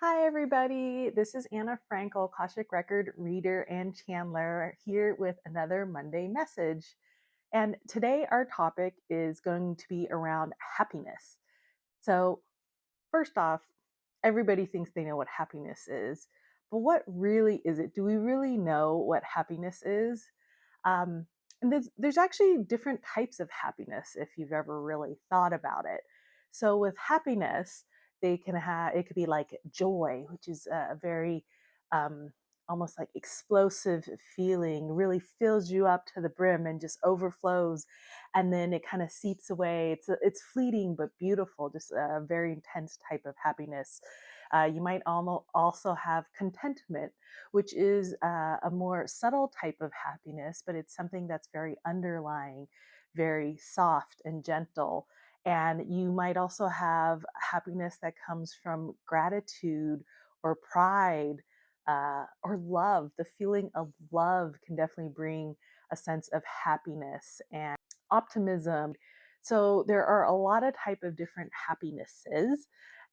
Hi, everybody. This is Anna Frankel, Akashic Record reader and channeler, here with another Monday message. And today, our topic is going to be around happiness. So, first off, everybody thinks they know what happiness is, but what really is it? Do we really know what happiness is? Um, and there's actually different types of happiness if you've ever really thought about it. So with happiness, they can have it could be like joy, which is a very um, almost like explosive feeling, really fills you up to the brim and just overflows, and then it kind of seeps away. It's fleeting but beautiful, just a very intense type of happiness. You might almost also have contentment, which is a more subtle type of happiness, but it's something that's very underlying, very soft and gentle. And you might also have happiness that comes from gratitude or pride or love. The feeling of love can definitely bring a sense of happiness and optimism. So there are a lot of type of different happinesses,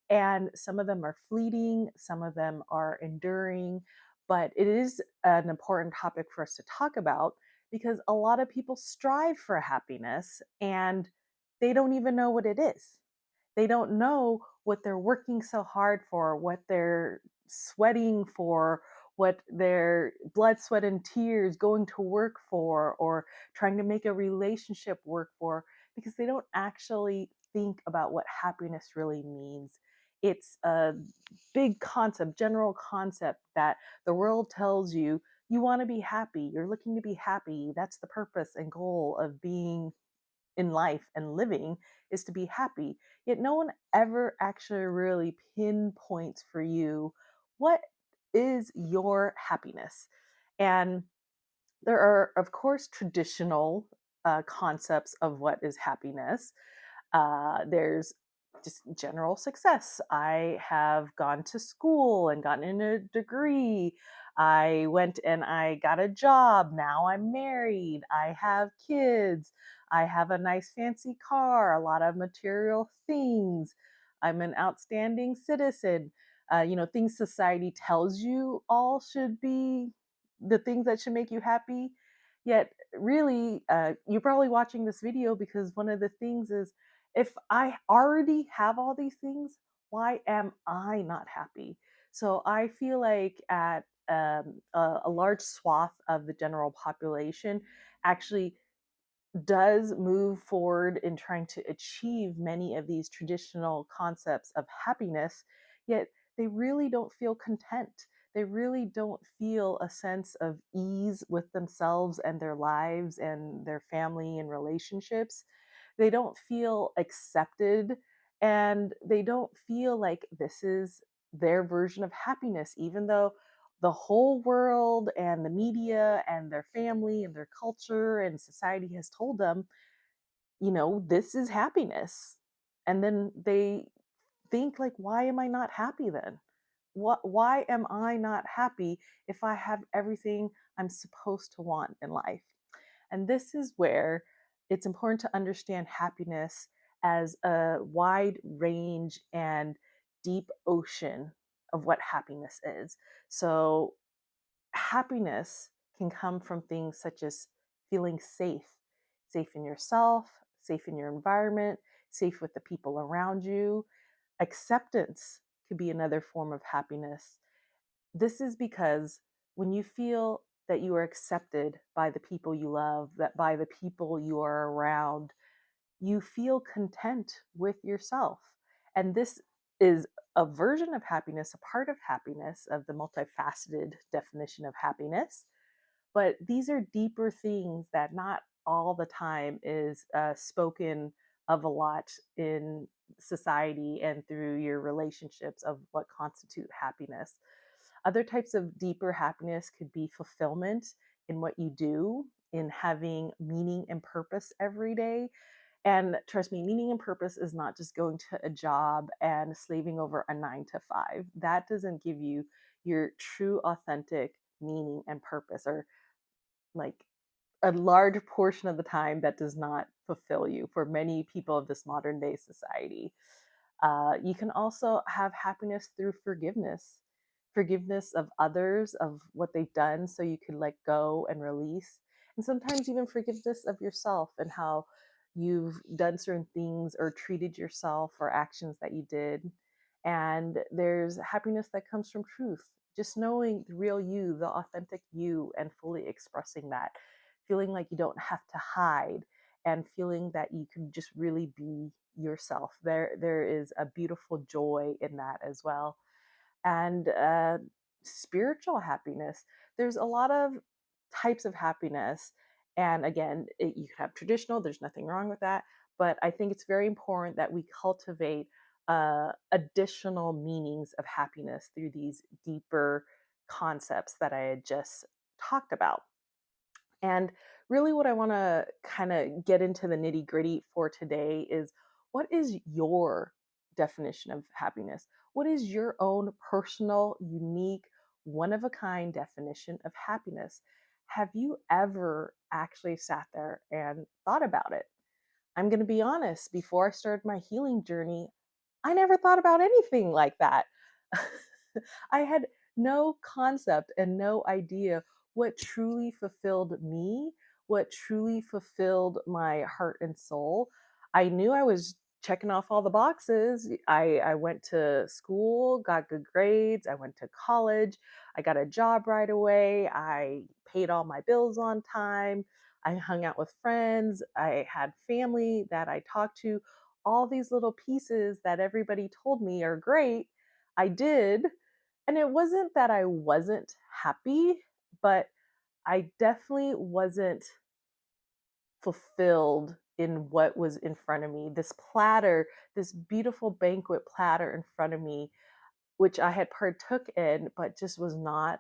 and some of them are fleeting, some of them are enduring, but it is an important topic for us to talk about because a lot of people strive for happiness and they don't even know what it is. They don't know what they're working so hard for, what they're sweating for, what their blood, sweat, and tears going to work for, or trying to make a relationship work for, because they don't actually think about what happiness really means. It's a big concept, general concept that the world tells you you want to be happy, you're looking to be happy. That's the purpose and goal of being in life and living, is to be happy. Yet no one ever actually really pinpoints for you what is your happiness. And there are, of course, traditional concepts of what is happiness. There's just general success. I have gone to school and gotten a degree. I went and I got a job. Now I'm married. I have kids. I have a nice fancy car, a lot of material things. I'm an outstanding citizen. Things society tells you all should be the things that should make you happy. Yet, really, you're probably watching this video because one of the things is, if I already have all these things, why am I not happy? So I feel like at a large swath of the general population actually does move forward in trying to achieve many of these traditional concepts of happiness, yet they really don't feel content. They really don't feel a sense of ease with themselves and their lives and their family and relationships. They don't feel accepted, and they don't feel like this is their version of happiness, even though the whole world and the media and their family and their culture and society has told them, this is happiness. And then they think like, why am I not happy then? Why am I not happy if I have everything I'm supposed to want in life? And this is where it's important to understand happiness as a wide range and deep ocean of what happiness is. So happiness can come from things such as feeling safe in yourself, safe in your environment, safe with the people around you. Acceptance could be another form of happiness. This is because when you feel that you are accepted by the people you love, that by the people you are around, you feel content with yourself. And this is a version of happiness, a part of happiness, of the multifaceted definition of happiness. But these are deeper things that not all the time is spoken of a lot in society and through your relationships of what constitute happiness. Other types of deeper happiness could be fulfillment in what you do, in having meaning and purpose every day. And trust me, meaning and purpose is not just going to a job and slaving over a 9 to 5. That doesn't give you your true, authentic meaning and purpose, or like a large portion of the time that does not fulfill you for many people of this modern day society. You can also have happiness through forgiveness of others, of what they've done, so you can let go and release. And sometimes even forgiveness of yourself and how you've done certain things or treated yourself or actions that you did. And there's happiness that comes from truth, just knowing the real you, the authentic you, and fully expressing that, feeling like you don't have to hide and feeling that you can just really be yourself. There is a beautiful joy in that as well. And spiritual happiness. There's a lot of types of happiness. And again, you can have traditional, there's nothing wrong with that. But I think it's very important that we cultivate additional meanings of happiness through these deeper concepts that I had just talked about. And really, what I want to kind of get into the nitty gritty for today is, what is your definition of happiness? What is your own personal, unique, one of a kind definition of happiness? Have you ever actually sat there and thought about it? I'm going to be honest, before I started my healing journey, I never thought about anything like that. I had no concept and no idea what truly fulfilled me, what truly fulfilled my heart and soul. I knew I was checking off all the boxes. I went to school, got good grades, I went to college, I got a job right away, I paid all my bills on time, I hung out with friends, I had family that I talked to. All these little pieces that everybody told me are great, I did. And it wasn't that I wasn't happy, but I definitely wasn't fulfilled in what was in front of me. This platter, this beautiful banquet platter in front of me, which I had partook in, but just was not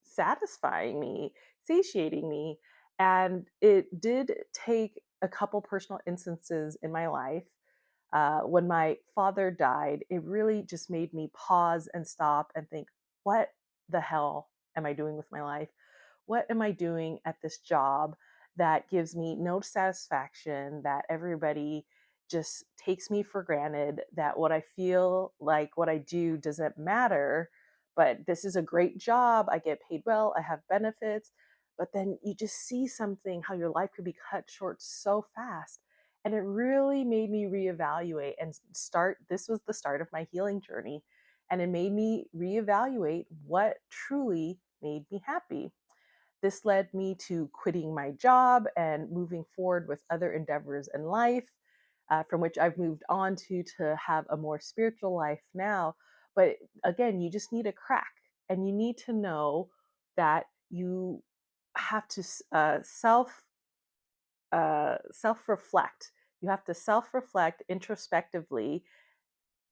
satisfying me, satiating me. And it did take a couple personal instances in my life. When my father died, it really just made me pause and stop and think, what the hell am I doing with my life? What am I doing at this job that gives me no satisfaction, that everybody just takes me for granted, that what I feel like what I do doesn't matter, but this is a great job. I get paid well, I have benefits. But then you just see something, how your life could be cut short so fast. And it really made me reevaluate and start. This was the start of my healing journey. And it made me reevaluate what truly made me happy. This led me to quitting my job and moving forward with other endeavors in life, from which I've moved on to have a more spiritual life now. But again, you just need a crack, and you need to know that you have to self reflect. You have to self reflect introspectively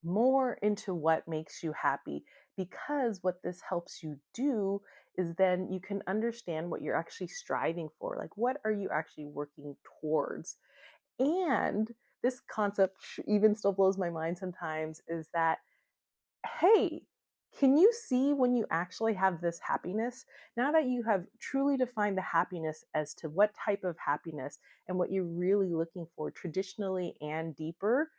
more into what makes you happy, because what this helps you do is then you can understand what you're actually striving for. Like, what are you actually working towards? And this concept even still blows my mind sometimes, is that, hey, can you see when you actually have this happiness? Now that you have truly defined the happiness as to what type of happiness and what you're really looking for traditionally and deeper,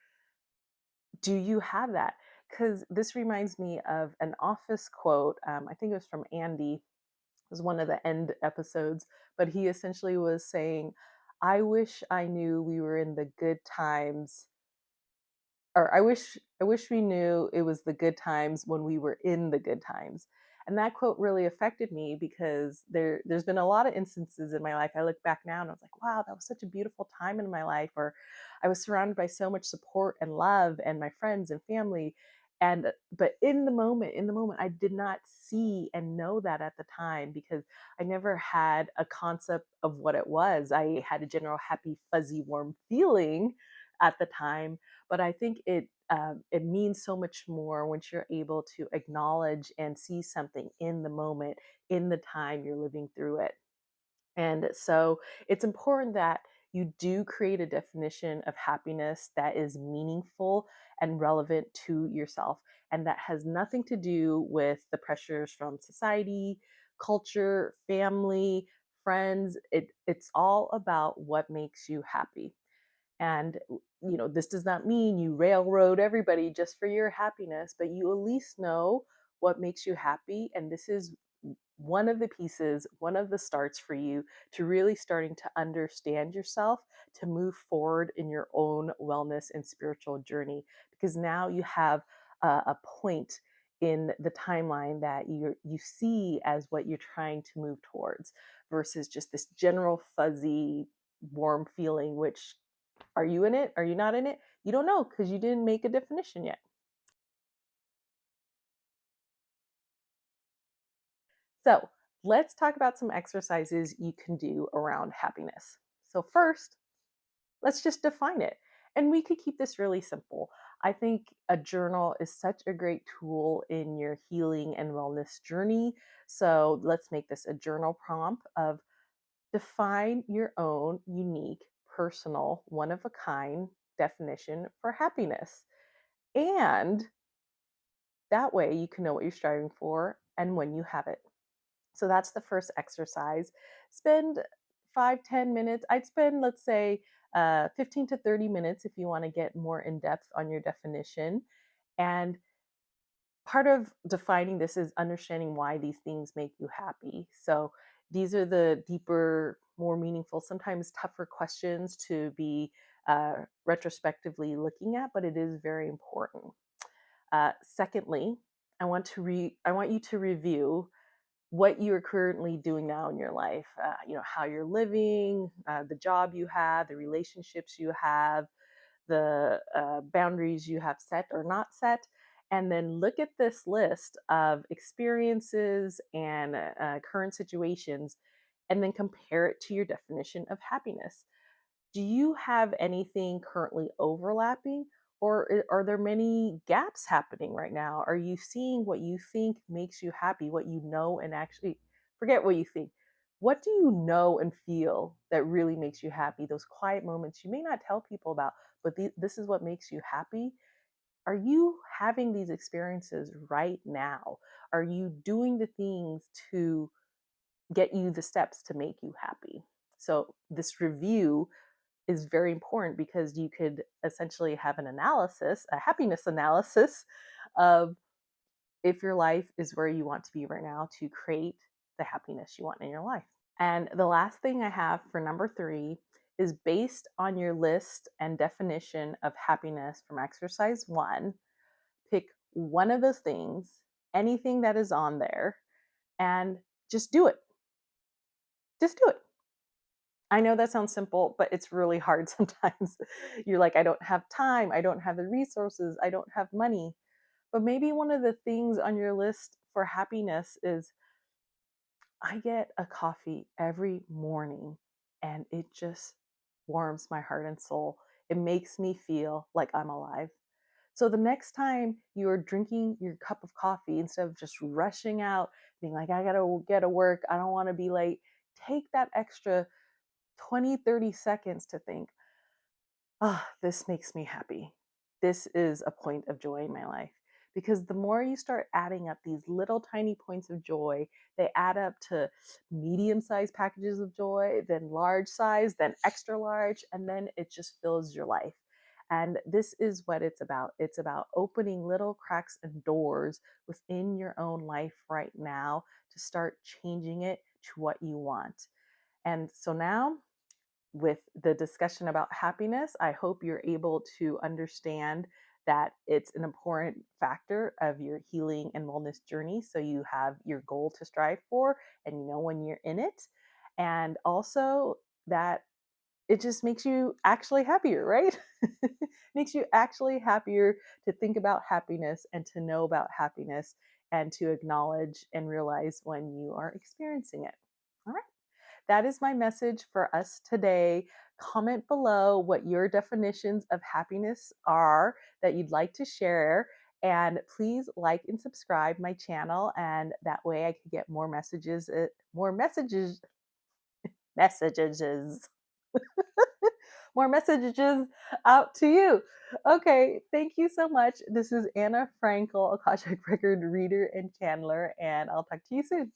do you have that? Because this reminds me of an Office quote. I think it was from Andy. It was one of the end episodes, but he essentially was saying, "I wish I knew we were in the good times, or I wish we knew it was the good times when we were in the good times." And that quote really affected me, because there's been a lot of instances in my life. I look back now and I was like, wow, that was such a beautiful time in my life, or I was surrounded by so much support and love and my friends and family. And but in the moment I did not see and know that at the time, because I never had a concept of what it was. I had a general happy fuzzy warm feeling at the time, but I think it means so much more once you're able to acknowledge and see something in the moment, in the time you're living through it. And so it's important that you do create a definition of happiness that is meaningful and relevant to yourself, and that has nothing to do with the pressures from society, culture, family, friends. It's all about what makes you happy. And this does not mean you railroad everybody just for your happiness, but you at least know what makes you happy. And this is one of the pieces, one of the starts for you to really starting to understand yourself, to move forward in your own wellness and spiritual journey. Because now you have a point in the timeline that you see as what you're trying to move towards versus just this general fuzzy warm feeling, which, are you in it? Are you not in it? You don't know because you didn't make a definition yet. So let's talk about some exercises you can do around happiness. So, first, let's just define it. And we could keep this really simple. I think a journal is such a great tool in your healing and wellness journey. So, let's make this a journal prompt of define your own unique, personal, one of a kind definition for happiness. And that way you can know what you're striving for and when you have it. So that's the first exercise. Spend 5-10 minutes. I'd spend, let's say, 15 to 30 minutes if you want to get more in depth on your definition. And part of defining this is understanding why these things make you happy. So these are the deeper, more meaningful, sometimes tougher questions to be retrospectively looking at, but it is very important. Secondly, I want you to review what you're currently doing now in your life. How you're living, the job you have, the relationships you have, the boundaries you have set or not set. And then look at this list of experiences and current situations, and then compare it to your definition of happiness. Do you have anything currently overlapping, or are there many gaps happening right now? Are you seeing what you think makes you happy, what you know, and actually forget what you think? What do you know and feel that really makes you happy? Those quiet moments you may not tell people about, but this is what makes you happy. Are you having these experiences right now? Are you doing the things to get you the steps to make you happy? So, this review is very important because you could essentially have an analysis, a happiness analysis of if your life is where you want to be right now to create the happiness you want in your life. And the last thing I have for number 3 is based on your list and definition of happiness from exercise 1, pick one of those things, anything that is on there, and just do it. Just do it. I know that sounds simple, but it's really hard sometimes. You're like, I don't have time, I don't have the resources, I don't have money. But maybe one of the things on your list for happiness is I get a coffee every morning and it just warms my heart and soul. It makes me feel like I'm alive. So the next time you're drinking your cup of coffee, instead of just rushing out, being like, I gotta get to work, I don't wanna be late, take that extra 20, 30 seconds to think, this makes me happy. This is a point of joy in my life. Because the more you start adding up these little tiny points of joy, they add up to medium sized packages of joy, then large size, then extra large, and then it just fills your life. And this is what it's about. It's about opening little cracks and doors within your own life right now to start changing it to what you want. And so now, with the discussion about happiness, I hope you're able to understand that it's an important factor of your healing and wellness journey. So you have your goal to strive for and you know when you're in it. And also that it just makes you actually happier, right? Makes you actually happier to think about happiness and to know about happiness and to acknowledge and realize when you are experiencing it. All right. That is my message for us today. Comment below what your definitions of happiness are that you'd like to share. And please like and subscribe my channel. And that way I can get more messages, more messages out to you. Okay, thank you so much. This is Anna Frankel, Akashic Record reader and channeler, and I'll talk to you soon.